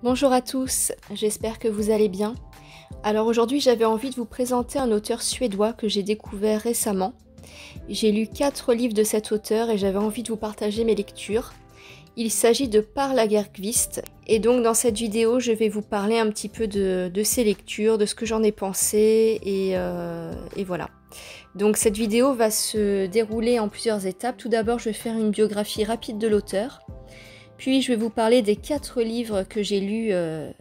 Bonjour à tous, j'espère que vous allez bien. Alors aujourd'hui j'avais envie de vous présenter un auteur suédois que j'ai découvert récemment. J'ai lu 4 livres de cet auteur et j'avais envie de vous partager mes lectures. Il s'agit de Per Lagerkvist et donc dans cette vidéo je vais vous parler un petit peu de ses lectures, de ce que j'en ai pensé et voilà. Donc cette vidéo va se dérouler en plusieurs étapes. Tout d'abord je vais faire une biographie rapide de l'auteur. Puis je vais vous parler des 4 livres que j'ai lus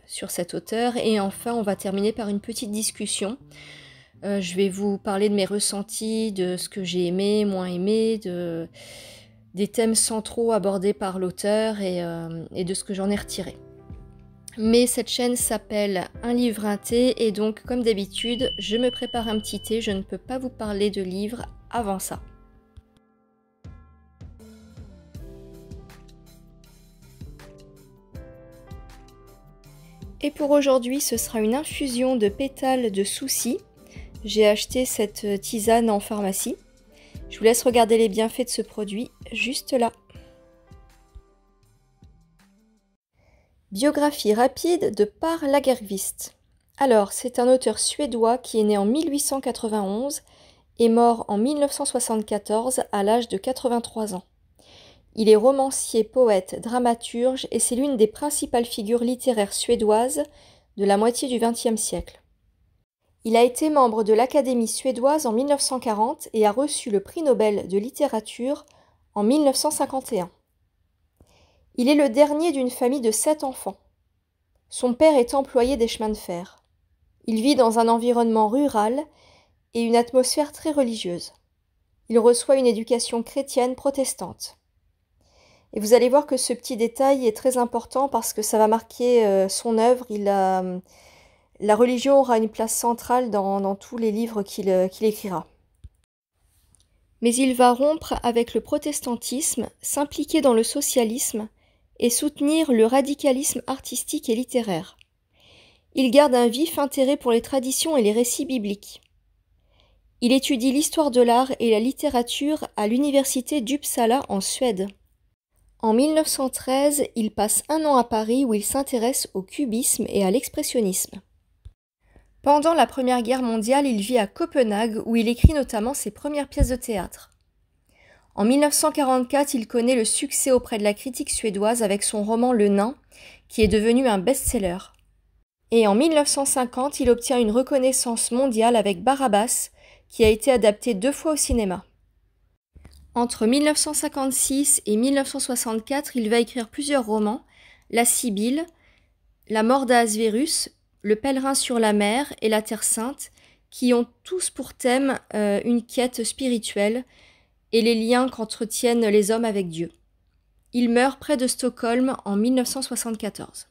sur cet auteur. Et enfin, on va terminer par une petite discussion. Je vais vous parler de mes ressentis, de ce que j'ai aimé, moins aimé, des thèmes centraux abordés par l'auteur et de ce que j'en ai retiré. Mais cette chaîne s'appelle Un livre, un thé. Et donc, comme d'habitude, je me prépare un petit thé. Je ne peux pas vous parler de livres avant ça. Et pour aujourd'hui, ce sera une infusion de pétales de souci. J'ai acheté cette tisane en pharmacie. Je vous laisse regarder les bienfaits de ce produit juste là. Biographie rapide de Per Lagerkvist. Alors, c'est un auteur suédois qui est né en 1891 et mort en 1974 à l'âge de 83 ans. Il est romancier, poète, dramaturge et c'est l'une des principales figures littéraires suédoises de la moitié du XXe siècle. Il a été membre de l'Académie suédoise en 1940 et a reçu le prix Nobel de littérature en 1951. Il est le dernier d'une famille de 7 enfants. Son père est employé des chemins de fer. Il vit dans un environnement rural et une atmosphère très religieuse. Il reçoit une éducation chrétienne protestante. Et vous allez voir que ce petit détail est très important parce que ça va marquer son œuvre. La religion aura une place centrale dans tous les livres qu'il écrira. Mais il va rompre avec le protestantisme, s'impliquer dans le socialisme et soutenir le radicalisme artistique et littéraire. Il garde un vif intérêt pour les traditions et les récits bibliques. Il étudie l'histoire de l'art et la littérature à l'université d'Uppsala en Suède. En 1913, il passe 1 an à Paris où il s'intéresse au cubisme et à l'expressionnisme. Pendant la Première Guerre mondiale, il vit à Copenhague où il écrit notamment ses premières pièces de théâtre. En 1944, il connaît le succès auprès de la critique suédoise avec son roman Le Nain, qui est devenu un best-seller. Et en 1950, il obtient une reconnaissance mondiale avec Barabbas, qui a été adapté 2 fois au cinéma. Entre 1956 et 1964, il va écrire plusieurs romans, La Sibylle, La mort d'Ahasverus, Le pèlerin sur la mer et La Terre sainte, qui ont tous pour thème une quête spirituelle et les liens qu'entretiennent les hommes avec Dieu. Il meurt près de Stockholm en 1974.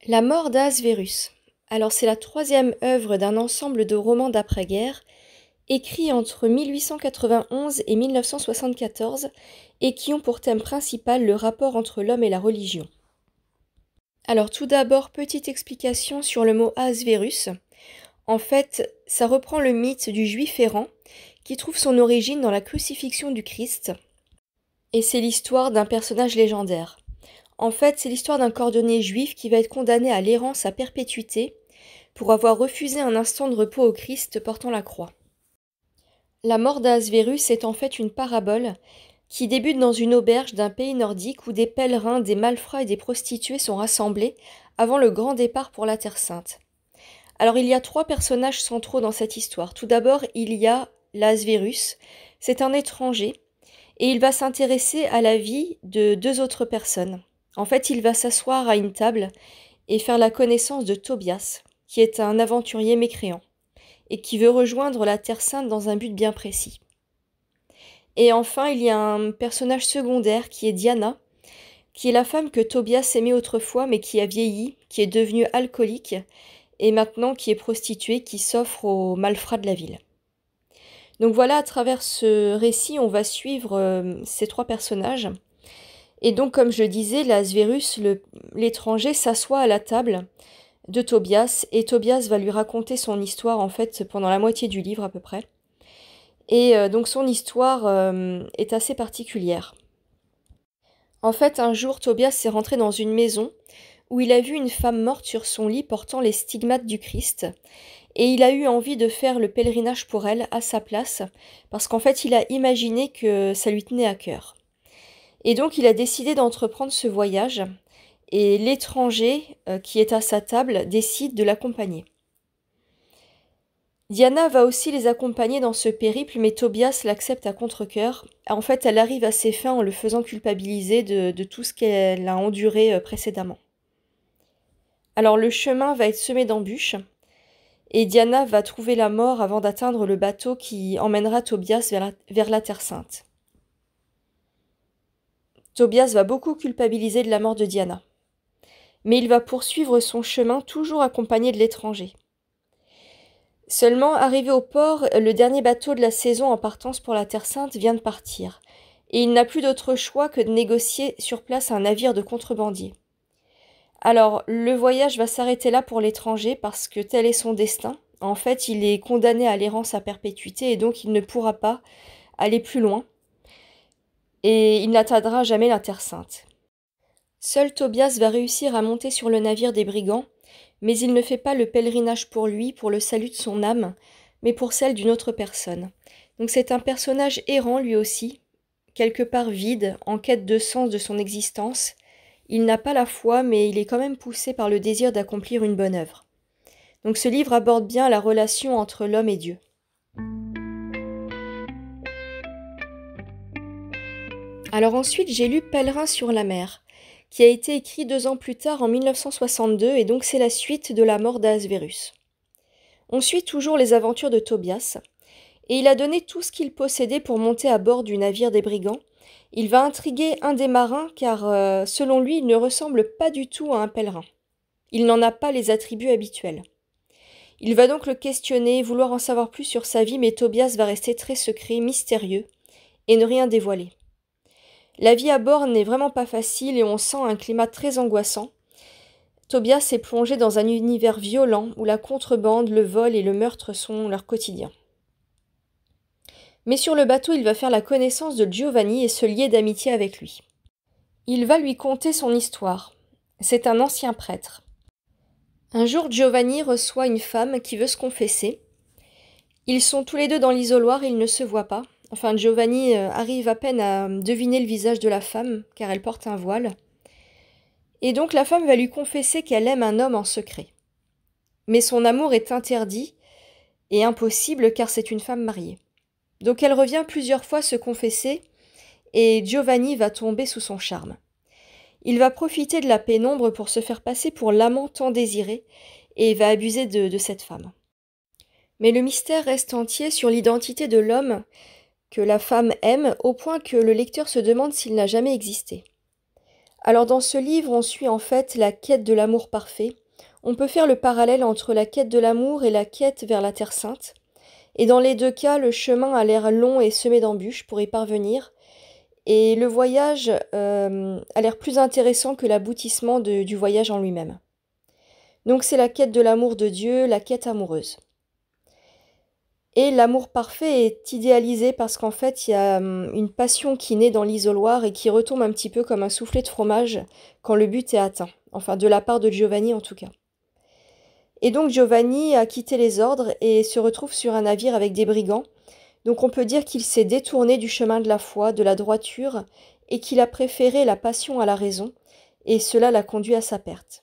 La mort d'Ahasverus. Alors c'est la 3e œuvre d'un ensemble de romans d'après-guerre, écrits entre 1891 et 1974, et qui ont pour thème principal le rapport entre l'homme et la religion. Alors tout d'abord, petite explication sur le mot Ahasverus. En fait, ça reprend le mythe du juif errant, qui trouve son origine dans la crucifixion du Christ, et c'est l'histoire d'un personnage légendaire. En fait, c'est l'histoire d'un cordonnier juif qui va être condamné à l'errance à perpétuité pour avoir refusé un instant de repos au Christ portant la croix. La mort d'Ahasverus est en fait une parabole qui débute dans une auberge d'un pays nordique où des pèlerins, des malfrats et des prostituées sont rassemblés avant le grand départ pour la Terre sainte. Alors il y a 3 personnages centraux dans cette histoire. Tout d'abord, il y a l'Ahasverus, c'est un étranger et il va s'intéresser à la vie de 2 autres personnes. En fait, il va s'asseoir à une table et faire la connaissance de Tobias, qui est un aventurier mécréant, et qui veut rejoindre la Terre Sainte dans un but bien précis. Et enfin, il y a un personnage secondaire qui est Diana, qui est la femme que Tobias aimait autrefois, mais qui a vieilli, qui est devenue alcoolique, et maintenant qui est prostituée, qui s'offre aux malfrats de la ville. Donc voilà, à travers ce récit, on va suivre ces trois personnages. Et donc, comme je le disais, l'Ahasverus, l'étranger, s'assoit à la table de Tobias, et Tobias va lui raconter son histoire, en fait, pendant la moitié du livre à peu près. Et donc son histoire est assez particulière. En fait, un jour, Tobias s'est rentré dans une maison où il a vu une femme morte sur son lit portant les stigmates du Christ, et il a eu envie de faire le pèlerinage pour elle à sa place, parce qu'en fait, il a imaginé que ça lui tenait à cœur. Et donc, il a décidé d'entreprendre ce voyage, et l'étranger qui est à sa table décide de l'accompagner. Diana va aussi les accompagner dans ce périple, mais Tobias l'accepte à contre-cœur. En fait, elle arrive à ses fins en le faisant culpabiliser de tout ce qu'elle a enduré précédemment. Alors le chemin va être semé d'embûches, et Diana va trouver la mort avant d'atteindre le bateau qui emmènera Tobias vers la Terre Sainte. Tobias va beaucoup culpabiliser de la mort de Diana, mais il va poursuivre son chemin toujours accompagné de l'étranger. Seulement, arrivé au port, le dernier bateau de la saison en partance pour la Terre Sainte vient de partir, et il n'a plus d'autre choix que de négocier sur place un navire de contrebandier. Alors, le voyage va s'arrêter là pour l'étranger parce que tel est son destin. En fait, il est condamné à l'errance à perpétuité et donc il ne pourra pas aller plus loin, et il n'atteindra jamais la Terre Sainte. Seul Tobias va réussir à monter sur le navire des brigands, mais il ne fait pas le pèlerinage pour lui, pour le salut de son âme, mais pour celle d'une autre personne. Donc c'est un personnage errant lui aussi, quelque part vide, en quête de sens de son existence. Il n'a pas la foi, mais il est quand même poussé par le désir d'accomplir une bonne œuvre. Donc ce livre aborde bien la relation entre l'homme et Dieu. Alors ensuite, j'ai lu Pèlerin sur la mer, qui a été écrit 2 ans plus tard en 1962, et donc c'est la suite de la mort d'Ahasverus. On suit toujours les aventures de Tobias, et il a donné tout ce qu'il possédait pour monter à bord du navire des brigands. Il va intriguer un des marins car, selon lui, il ne ressemble pas du tout à un pèlerin. Il n'en a pas les attributs habituels. Il va donc le questionner, vouloir en savoir plus sur sa vie, mais Tobias va rester très secret, mystérieux, et ne rien dévoiler. La vie à bord n'est vraiment pas facile et on sent un climat très angoissant. Tobias est plongé dans un univers violent où la contrebande, le vol et le meurtre sont leur quotidien. Mais sur le bateau, il va faire la connaissance de Giovanni et se lier d'amitié avec lui. Il va lui conter son histoire. C'est un ancien prêtre. Un jour, Giovanni reçoit une femme qui veut se confesser. Ils sont tous les deux dans l'isoloir et ils ne se voient pas. Enfin, Giovanni arrive à peine à deviner le visage de la femme, car elle porte un voile. Et donc la femme va lui confesser qu'elle aime un homme en secret. Mais son amour est interdit et impossible car c'est une femme mariée. Donc elle revient plusieurs fois se confesser et Giovanni va tomber sous son charme. Il va profiter de la pénombre pour se faire passer pour l'amant tant désiré et va abuser de cette femme. Mais le mystère reste entier sur l'identité de l'homme que la femme aime, au point que le lecteur se demande s'il n'a jamais existé. Alors dans ce livre, on suit en fait la quête de l'amour parfait. On peut faire le parallèle entre la quête de l'amour et la quête vers la Terre Sainte. Et dans les deux cas, le chemin a l'air long et semé d'embûches pour y parvenir. Et le voyage a l'air plus intéressant que l'aboutissement du voyage en lui-même. Donc c'est la quête de l'amour de Dieu, la quête amoureuse. Et l'amour parfait est idéalisé parce qu'en fait, il y a une passion qui naît dans l'isoloir et qui retombe un petit peu comme un soufflet de fromage quand le but est atteint. Enfin, de la part de Giovanni en tout cas. Et donc Giovanni a quitté les ordres et se retrouve sur un navire avec des brigands. Donc on peut dire qu'il s'est détourné du chemin de la foi, de la droiture, et qu'il a préféré la passion à la raison, et cela l'a conduit à sa perte.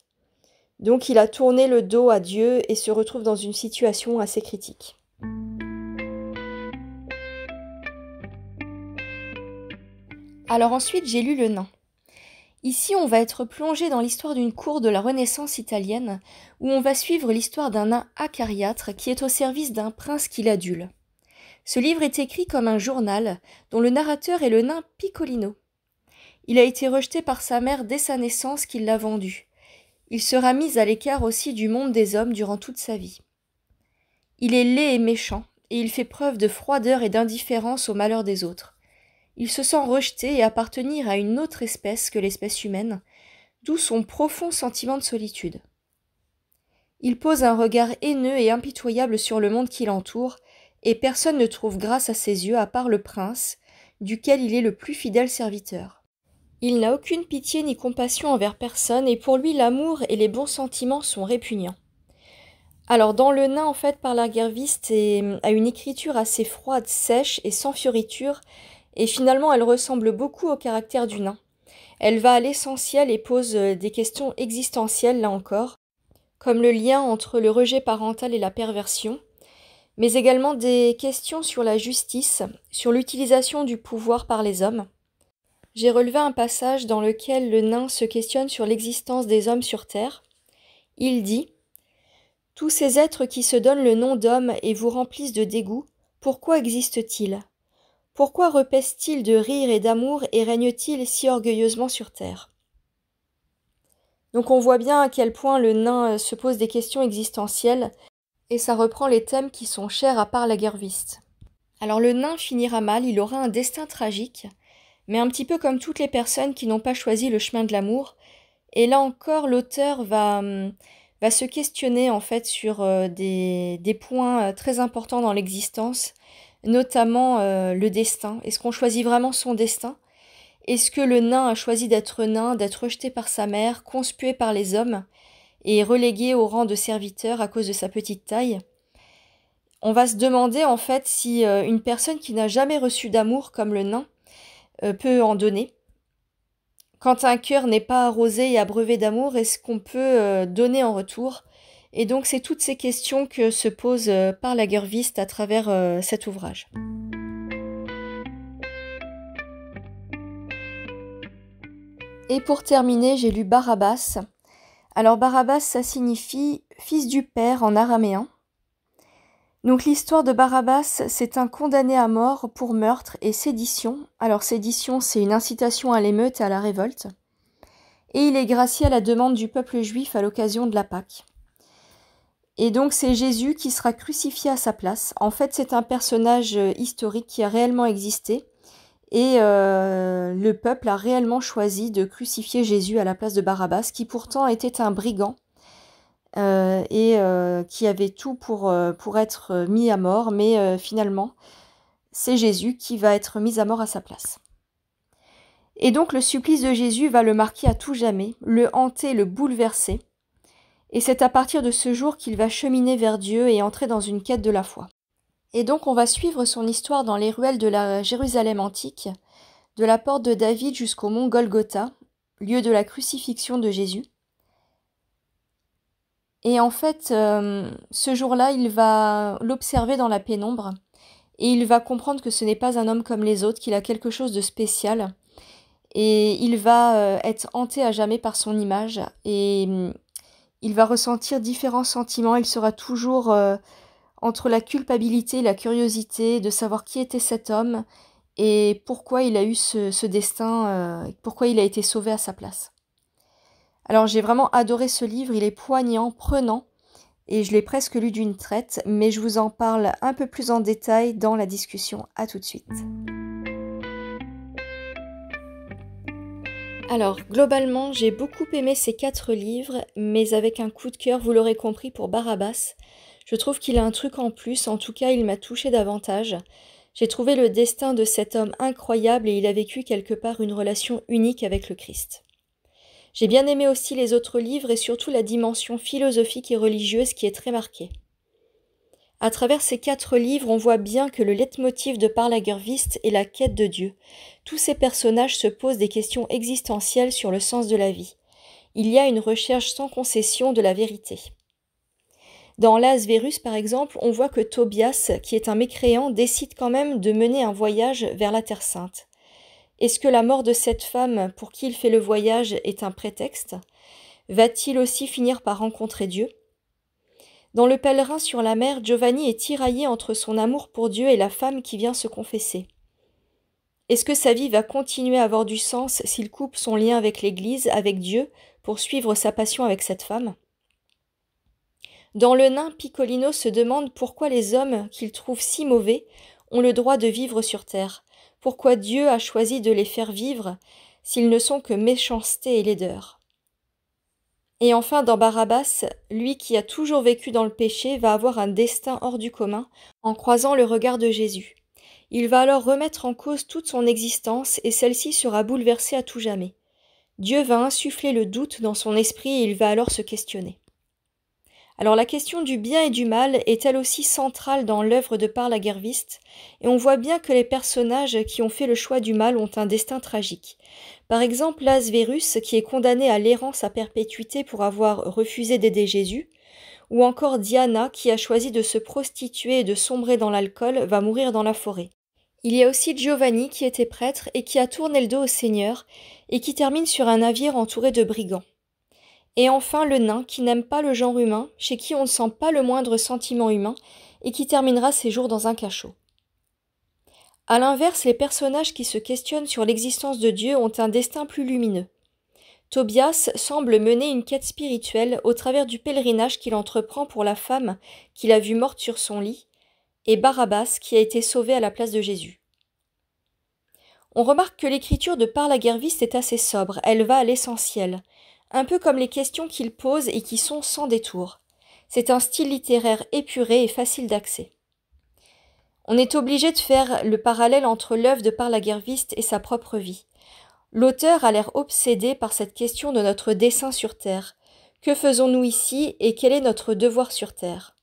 Donc il a tourné le dos à Dieu et se retrouve dans une situation assez critique. Alors ensuite, j'ai lu Le Nain. Ici, on va être plongé dans l'histoire d'une cour de la Renaissance italienne, où on va suivre l'histoire d'un nain acariâtre qui est au service d'un prince qui l'adule. Ce livre est écrit comme un journal dont le narrateur est le nain Piccolino. Il a été rejeté par sa mère dès sa naissance qui l'a vendu. Il sera mis à l'écart aussi du monde des hommes durant toute sa vie. Il est laid et méchant, et il fait preuve de froideur et d'indifférence aux malheurs des autres. Il se sent rejeté et appartenir à une autre espèce que l'espèce humaine, d'où son profond sentiment de solitude. Il pose un regard haineux et impitoyable sur le monde qui l'entoure, et personne ne trouve grâce à ses yeux à part le prince, duquel il est le plus fidèle serviteur. Il n'a aucune pitié ni compassion envers personne, et pour lui l'amour et les bons sentiments sont répugnants. Alors dans Le Nain, en fait, par Lagerviste a une écriture assez froide, sèche et sans fioriture, et finalement elle ressemble beaucoup au caractère du nain. Elle va à l'essentiel et pose des questions existentielles, là encore, comme le lien entre le rejet parental et la perversion, mais également des questions sur la justice, sur l'utilisation du pouvoir par les hommes. J'ai relevé un passage dans lequel le nain se questionne sur l'existence des hommes sur Terre. Il dit « Tous ces êtres qui se donnent le nom d'hommes et vous remplissent de dégoût, pourquoi existent-ils ? Pourquoi repaissent-ils de rire et d'amour et règnent-ils si orgueilleusement sur Terre ?» Donc on voit bien à quel point le nain se pose des questions existentielles, et ça reprend les thèmes qui sont chers à part Lagerviste. Alors le nain finira mal, il aura un destin tragique, mais un petit peu comme toutes les personnes qui n'ont pas choisi le chemin de l'amour, et là encore l'auteur va se questionner en fait sur des points très importants dans l'existence, notamment le destin. Est-ce qu'on choisit vraiment son destin ? Est-ce que le nain a choisi d'être nain, d'être rejeté par sa mère, conspué par les hommes et relégué au rang de serviteur à cause de sa petite taille ? On va se demander en fait si une personne qui n'a jamais reçu d'amour comme le nain peut en donner. Quand un cœur n'est pas arrosé et abreuvé d'amour, est-ce qu'on peut donner en retour ? Et donc c'est toutes ces questions que se pose par Lagerviste à travers cet ouvrage. Et pour terminer, j'ai lu Barabbas. Alors Barabbas, ça signifie « fils du père » en araméen. Donc l'histoire de Barabbas, c'est un condamné à mort pour meurtre et sédition. Alors sédition, c'est une incitation à l'émeute et à la révolte. Et il est gracié à la demande du peuple juif à l'occasion de la Pâque. Et donc c'est Jésus qui sera crucifié à sa place. En fait, c'est un personnage historique qui a réellement existé. Et le peuple a réellement choisi de crucifier Jésus à la place de Barabbas, qui pourtant était un brigand. Qui avait tout pour être mis à mort, mais finalement, c'est Jésus qui va être mis à mort à sa place. Et donc le supplice de Jésus va le marquer à tout jamais, le hanter, le bouleverser, et c'est à partir de ce jour qu'il va cheminer vers Dieu et entrer dans une quête de la foi. Et donc on va suivre son histoire dans les ruelles de la Jérusalem antique, de la porte de David jusqu'au mont Golgotha, lieu de la crucifixion de Jésus. Et en fait, ce jour-là, il va l'observer dans la pénombre et il va comprendre que ce n'est pas un homme comme les autres, qu'il a quelque chose de spécial. Et il va être hanté à jamais par son image et il va ressentir différents sentiments. Il sera toujours entre la culpabilité et la curiosité de savoir qui était cet homme et pourquoi il a eu ce destin, pourquoi il a été sauvé à sa place. Alors j'ai vraiment adoré ce livre, il est poignant, prenant, et je l'ai presque lu d'une traite, mais je vous en parle un peu plus en détail dans la discussion. À tout de suite. Alors, globalement, j'ai beaucoup aimé ces 4 livres, mais avec un coup de cœur, vous l'aurez compris, pour Barabbas. Je trouve qu'il a un truc en plus, en tout cas, il m'a touché davantage. J'ai trouvé le destin de cet homme incroyable et il a vécu quelque part une relation unique avec le Christ. J'ai bien aimé aussi les autres livres et surtout la dimension philosophique et religieuse qui est très marquée. À travers ces 4 livres, on voit bien que le leitmotiv de Par Lagerviste est la quête de Dieu. Tous ces personnages se posent des questions existentielles sur le sens de la vie. Il y a une recherche sans concession de la vérité. Dans Las Verus, par exemple, on voit que Tobias, qui est un mécréant, décide quand même de mener un voyage vers la Terre Sainte. Est-ce que la mort de cette femme pour qui il fait le voyage est un prétexte ? Va-t-il aussi finir par rencontrer Dieu ? Dans Le Pèlerin sur la mer, Giovanni est tiraillé entre son amour pour Dieu et la femme qui vient se confesser. Est-ce que sa vie va continuer à avoir du sens s'il coupe son lien avec l'Église, avec Dieu, pour suivre sa passion avec cette femme ? Dans Le Nain, Piccolino se demande pourquoi les hommes qu'il trouve si mauvais ont le droit de vivre sur terre, pourquoi Dieu a choisi de les faire vivre s'ils ne sont que méchanceté et laideur. Et enfin, dans Barabbas, lui qui a toujours vécu dans le péché va avoir un destin hors du commun en croisant le regard de Jésus. Il va alors remettre en cause toute son existence et celle-ci sera bouleversée à tout jamais. Dieu va insuffler le doute dans son esprit et il va alors se questionner. Alors la question du bien et du mal est elle aussi centrale dans l'œuvre de Paul Lagerkvist, et on voit bien que les personnages qui ont fait le choix du mal ont un destin tragique. Par exemple, Ahasverus, qui est condamné à l'errance à perpétuité pour avoir refusé d'aider Jésus, ou encore Diana, qui a choisi de se prostituer et de sombrer dans l'alcool, va mourir dans la forêt. Il y a aussi Giovanni, qui était prêtre et qui a tourné le dos au Seigneur, et qui termine sur un navire entouré de brigands. Et enfin le nain qui n'aime pas le genre humain, chez qui on ne sent pas le moindre sentiment humain, et qui terminera ses jours dans un cachot. A l'inverse, les personnages qui se questionnent sur l'existence de Dieu ont un destin plus lumineux. Tobias semble mener une quête spirituelle au travers du pèlerinage qu'il entreprend pour la femme qu'il a vue morte sur son lit, et Barabbas qui a été sauvé à la place de Jésus. On remarque que l'écriture de Paul Lagerkvist est assez sobre, elle va à l'essentiel, un peu comme les questions qu'il pose et qui sont sans détour. C'est un style littéraire épuré et facile d'accès. On est obligé de faire le parallèle entre l'œuvre de Paul Lagerkvist et sa propre vie. L'auteur a l'air obsédé par cette question de notre dessein sur Terre. Que faisons-nous ici et quel est notre devoir sur Terre ?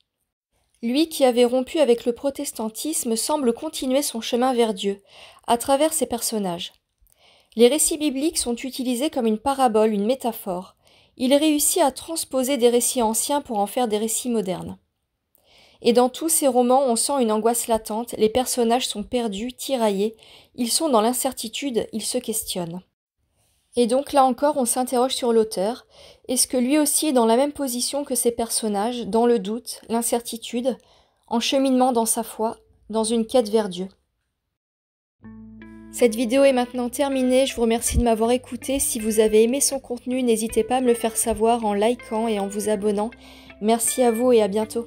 Lui qui avait rompu avec le protestantisme semble continuer son chemin vers Dieu, à travers ses personnages. Les récits bibliques sont utilisés comme une parabole, une métaphore. Il réussit à transposer des récits anciens pour en faire des récits modernes. Et dans tous ces romans, on sent une angoisse latente, les personnages sont perdus, tiraillés, ils sont dans l'incertitude, ils se questionnent. Et donc là encore, on s'interroge sur l'auteur. Est-ce que lui aussi est dans la même position que ses personnages, dans le doute, l'incertitude, en cheminement dans sa foi, dans une quête vers Dieu ? Cette vidéo est maintenant terminée, je vous remercie de m'avoir écouté. Si vous avez aimé son contenu, n'hésitez pas à me le faire savoir en likant et en vous abonnant. Merci à vous et à bientôt.